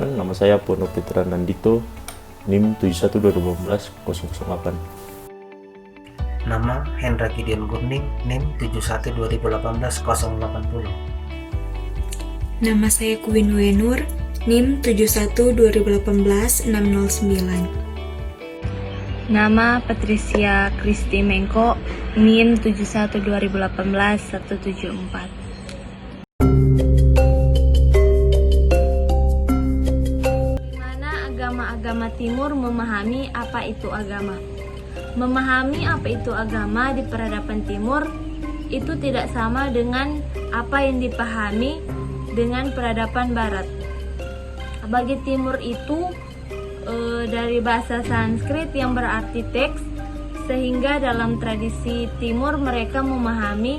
perkenalkan, nama saya Pono Putra Nandito, NIM 712018-008. Nama Hendra Gideon Gurning, NIM 712018-080. Nama saya Kuwin Wenur, NIM 712018-609. Nama Patricia Kristi Mengko, NIM 712018-174. Agama Timur memahami apa itu agama. Memahami apa itu agama di peradaban Timur itu tidak sama dengan apa yang dipahami dengan peradaban Barat. Bagi Timur itu dari bahasa Sanskrit yang berarti teks, sehingga dalam tradisi Timur mereka memahami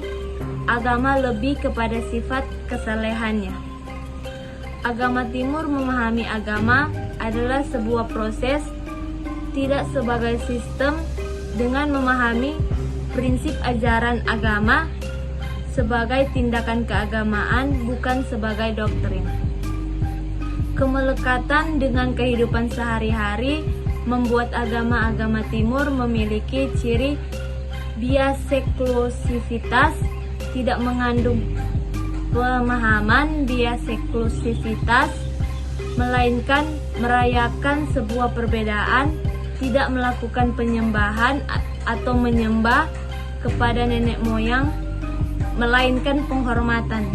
agama lebih kepada sifat kesalehannya. Agama Timur memahami agama adalah sebuah proses, tidak sebagai sistem, dengan memahami prinsip ajaran agama sebagai tindakan keagamaan, bukan sebagai doktrin. Kemelekatan dengan kehidupan sehari-hari membuat agama-agama Timur memiliki ciri biaseklusivitas, tidak mengandung pemahaman biaseklusivitas, melainkan merayakan sebuah perbedaan, tidak melakukan penyembahan atau menyembah kepada nenek moyang, melainkan penghormatan.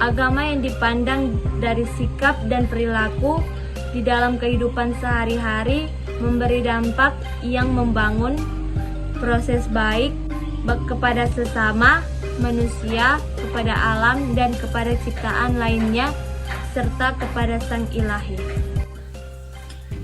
Agama yang dipandang dari sikap dan perilaku di dalam kehidupan sehari-hari memberi dampak yang membangun proses baik kepada sesama manusia, kepada alam, dan kepada ciptaan lainnya, serta kepada Sang Ilahi.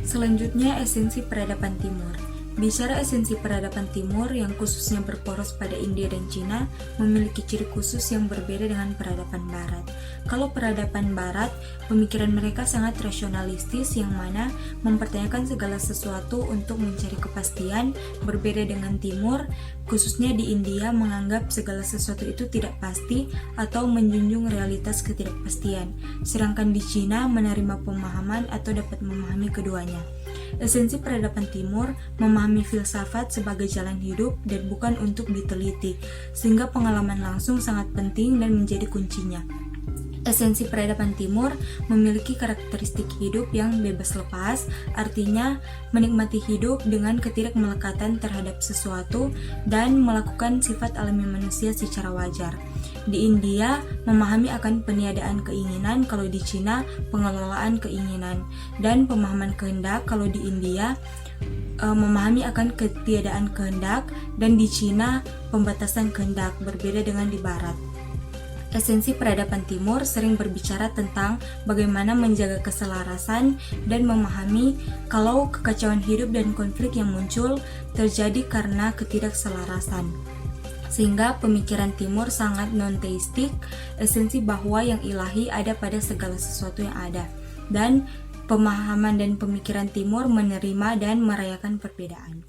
Selanjutnya, esensi peradaban Timur. Bicara esensi peradaban Timur yang khususnya berporos pada India dan Cina memiliki ciri khusus yang berbeda dengan peradaban Barat. Kalau peradaban Barat, pemikiran mereka sangat rasionalistis yang mana mempertanyakan segala sesuatu untuk mencari kepastian, berbeda dengan Timur, khususnya di India menganggap segala sesuatu itu tidak pasti atau menjunjung realitas ketidakpastian, sedangkan di Cina menerima pemahaman atau dapat memahami keduanya. Esensi peradaban Timur memahami filsafat sebagai jalan hidup dan bukan untuk diteliti, sehingga pengalaman langsung sangat penting dan menjadi kuncinya. Esensi peradaban Timur memiliki karakteristik hidup yang bebas lepas, artinya menikmati hidup dengan ketidakmelekatan terhadap sesuatu dan melakukan sifat alami manusia secara wajar. Di India, memahami akan peniadaan keinginan, kalau di Cina, pengelolaan keinginan, dan pemahaman kehendak, kalau di India, memahami akan ketiadaan kehendak, dan di Cina, pembatasan kehendak, berbeda dengan di Barat. Esensi peradaban Timur sering berbicara tentang bagaimana menjaga keselarasan dan memahami kalau kekacauan hidup dan konflik yang muncul terjadi karena ketidakselarasan. Sehingga pemikiran Timur sangat non-teistik, esensi bahwa yang ilahi ada pada segala sesuatu yang ada, dan pemahaman dan pemikiran Timur menerima dan merayakan perbedaan.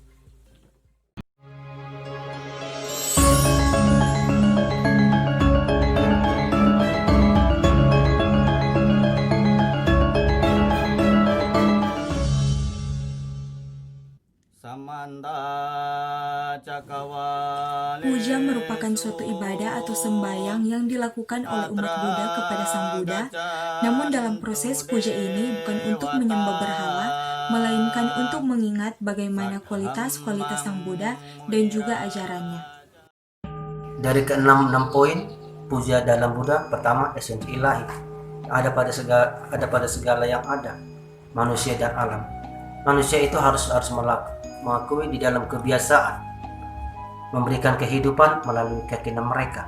Puja merupakan suatu ibadah atau sembahyang yang dilakukan oleh umat Buddha kepada Sang Buddha. Namun dalam proses puja ini bukan untuk menyembah berhala, melainkan untuk mengingat bagaimana kualitas-kualitas Sang Buddha dan juga ajarannya. Dari ke-6 poin puja dalam Buddha, pertama esensi ilahi ada pada segala yang ada, manusia dan alam. Manusia itu harus mengakui di dalam kebiasaan, memberikan kehidupan melalui keyakinan mereka.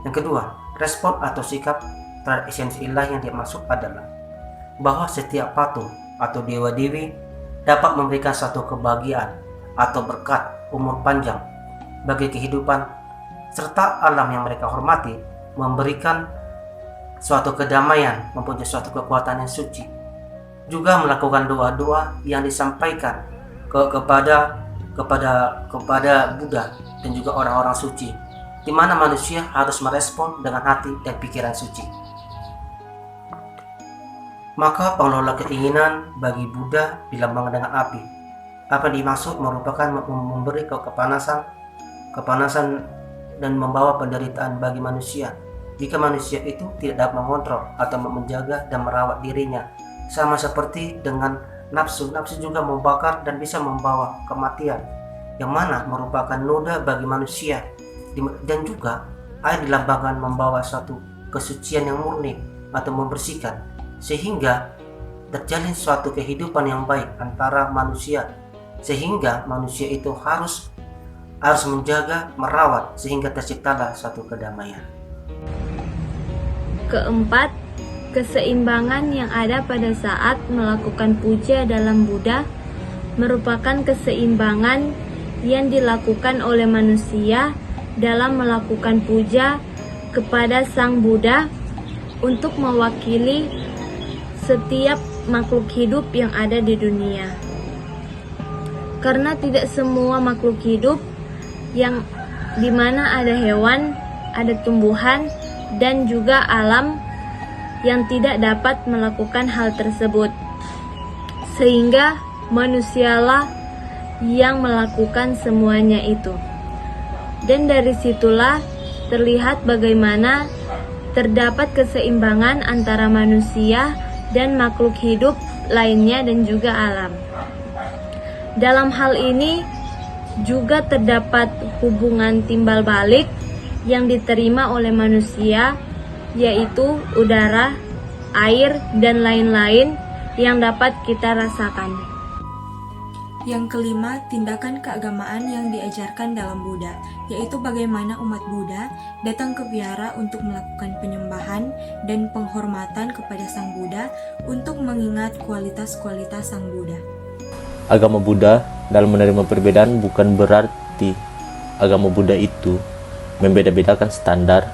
Yang kedua, respon atau sikap terhadap esensi ilahi yang dimaksud adalah bahwa setiap patung atau dewa-dewi dapat memberikan satu kebahagiaan atau berkat umur panjang bagi kehidupan, serta alam yang mereka hormati memberikan suatu kedamaian, mempunyai suatu kekuatan yang suci. Juga melakukan doa-doa yang disampaikan kepada Buddha dan juga orang-orang suci, di mana manusia harus merespon dengan hati dan pikiran suci. Maka pengelola keinginan bagi Buddha dilambangkan dengan api. Apa dimaksud merupakan memberi kepanasan dan membawa penderitaan bagi manusia. Jika manusia itu tidak dapat mengontrol atau menjaga dan merawat dirinya, sama seperti dengan nafsu juga membakar dan bisa membawa kematian, yang mana merupakan noda bagi manusia. Dan juga air dilambangkan membawa suatu kesucian yang murni atau membersihkan, sehingga terjalin suatu kehidupan yang baik antara manusia, sehingga manusia itu harus menjaga, merawat, sehingga terciptalah suatu kedamaian. Keempat, keseimbangan yang ada pada saat melakukan puja dalam Buddha merupakan keseimbangan yang dilakukan oleh manusia dalam melakukan puja kepada Sang Buddha untuk mewakili setiap makhluk hidup yang ada di dunia. Karena tidak semua makhluk hidup yang dimana ada hewan, ada tumbuhan, dan juga alam yang tidak dapat melakukan hal tersebut, sehingga manusialah yang melakukan semuanya itu. Dan dari situlah terlihat bagaimana terdapat keseimbangan antara manusia dan makhluk hidup lainnya dan juga alam. Dalam hal ini juga terdapat hubungan timbal balik yang diterima oleh manusia, yaitu udara, air, dan lain-lain yang dapat kita rasakan. Yang kelima, tindakan keagamaan yang diajarkan dalam Buddha, yaitu bagaimana umat Buddha datang ke vihara untuk melakukan penyembahan dan penghormatan kepada Sang Buddha untuk mengingat kualitas-kualitas Sang Buddha. Agama Buddha dalam menerima perbedaan bukan berarti agama Buddha itu membeda-bedakan standar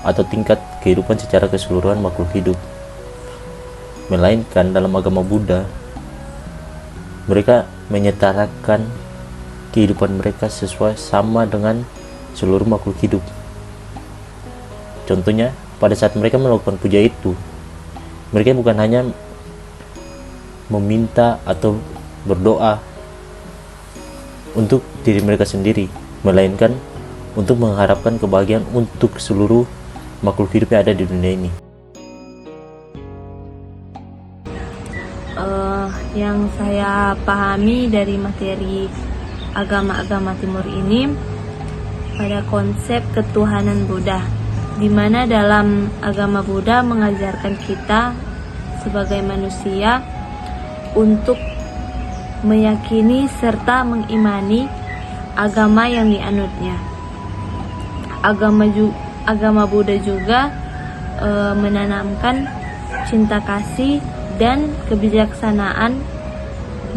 atau tingkat kehidupan secara keseluruhan makhluk hidup. Melainkan dalam agama Buddha, mereka menyetarakan kehidupan mereka sesuai sama dengan seluruh makhluk hidup. Contohnya, pada saat mereka melakukan puja itu, mereka bukan hanya meminta atau berdoa untuk diri mereka sendiri, melainkan untuk mengharapkan kebahagiaan untuk seluruh makhluk hidup yang ada di dunia ini. Yang saya pahami dari materi agama-agama Timur ini pada konsep ketuhanan Buddha, di mana dalam agama Buddha mengajarkan kita sebagai manusia untuk meyakini serta mengimani agama yang dianutnya. Agama Buddha juga menanamkan cinta kasih dan kebijaksanaan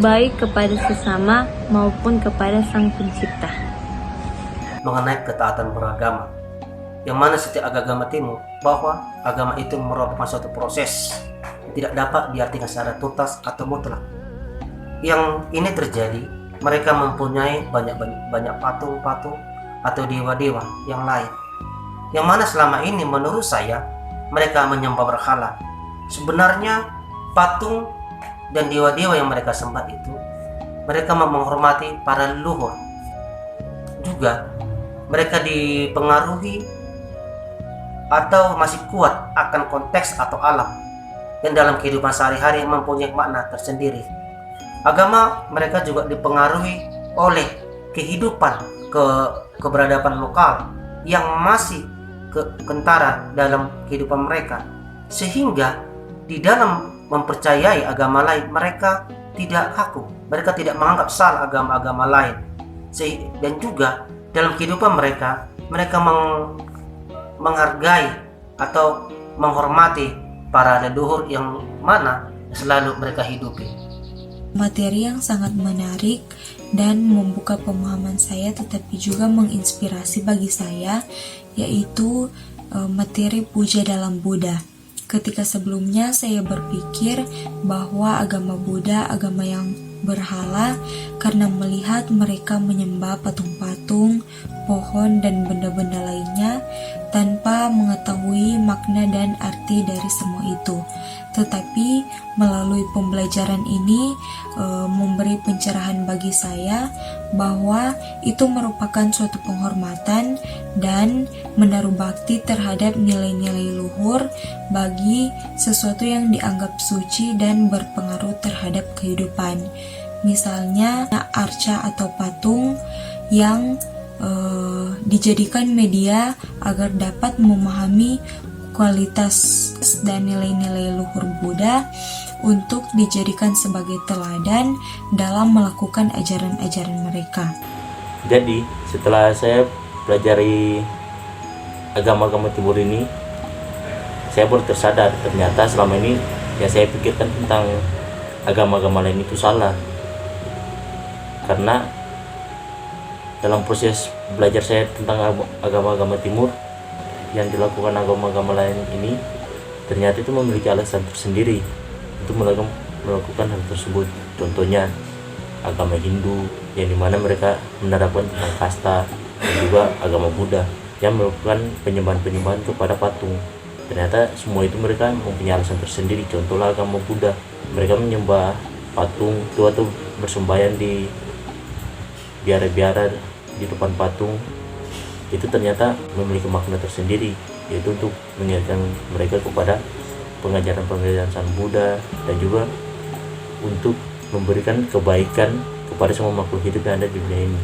baik kepada sesama maupun kepada Sang Pencipta. Mengenai ketaatan beragama, yang mana setiap agama Timur bahwa agama itu merupakan suatu proses yang tidak dapat diartikan secara tuntas atau mutlak. Yang ini terjadi, mereka mempunyai banyak patung-patung atau dewa-dewa yang lain, yang mana selama ini menurut saya mereka menyembah berhala. Sebenarnya patung dan dewa-dewa yang mereka sembah itu, mereka menghormati para leluhur. Juga mereka dipengaruhi atau masih kuat akan konteks atau alam, dan dalam kehidupan sehari-hari mempunyai makna tersendiri. Agama mereka juga dipengaruhi oleh kehidupan keberadaban lokal yang masih kentara dalam kehidupan mereka, sehingga di dalam mempercayai agama lain mereka tidak kaku, mereka tidak menganggap salah agama-agama lain. Dan juga dalam kehidupan mereka menghargai atau menghormati para leluhur yang mana selalu mereka hidupi. Materi yang sangat menarik dan membuka pemahaman saya, tetapi juga menginspirasi bagi saya, yaitu materi puja dalam Buddha. Ketika sebelumnya saya berpikir bahwa agama Buddha agama yang berhala karena melihat mereka menyembah patung-patung, pohon, dan benda-benda lainnya. tanpa mengetahui makna dan arti dari semua itu. Tetapi melalui pembelajaran ini memberi pencerahan bagi saya bahwa itu merupakan suatu penghormatan dan menaruh bakti terhadap nilai-nilai luhur bagi sesuatu yang dianggap suci dan berpengaruh terhadap kehidupan. Misalnya arca atau patung yang dijadikan media agar dapat memahami kualitas dan nilai-nilai luhur Buddha untuk dijadikan sebagai teladan dalam melakukan ajaran-ajaran mereka. Jadi setelah saya pelajari agama-agama timur ini, saya baru tersadar ternyata selama ini yang saya pikirkan tentang agama-agama lain itu salah. Karena dalam proses belajar saya tentang agama-agama timur, yang dilakukan agama-agama lain ini ternyata itu memiliki alasan tersendiri untuk melakukan hal tersebut. Contohnya agama Hindu yang dimana mereka menerapkan tentang kasta, dan juga agama Buddha yang melakukan penyembahan-penyembahan kepada patung. Ternyata semua itu mereka mempunyai alasan tersendiri. Contohnya agama Buddha, mereka menyembah patung itu atau bersembahyang di biara-biara di depan patung, itu ternyata memiliki makna tersendiri, yaitu untuk mengingatkan mereka kepada pengajaran-pengajaran Sang Buddha dan juga untuk memberikan kebaikan kepada semua makhluk hidup yang ada di dunia ini.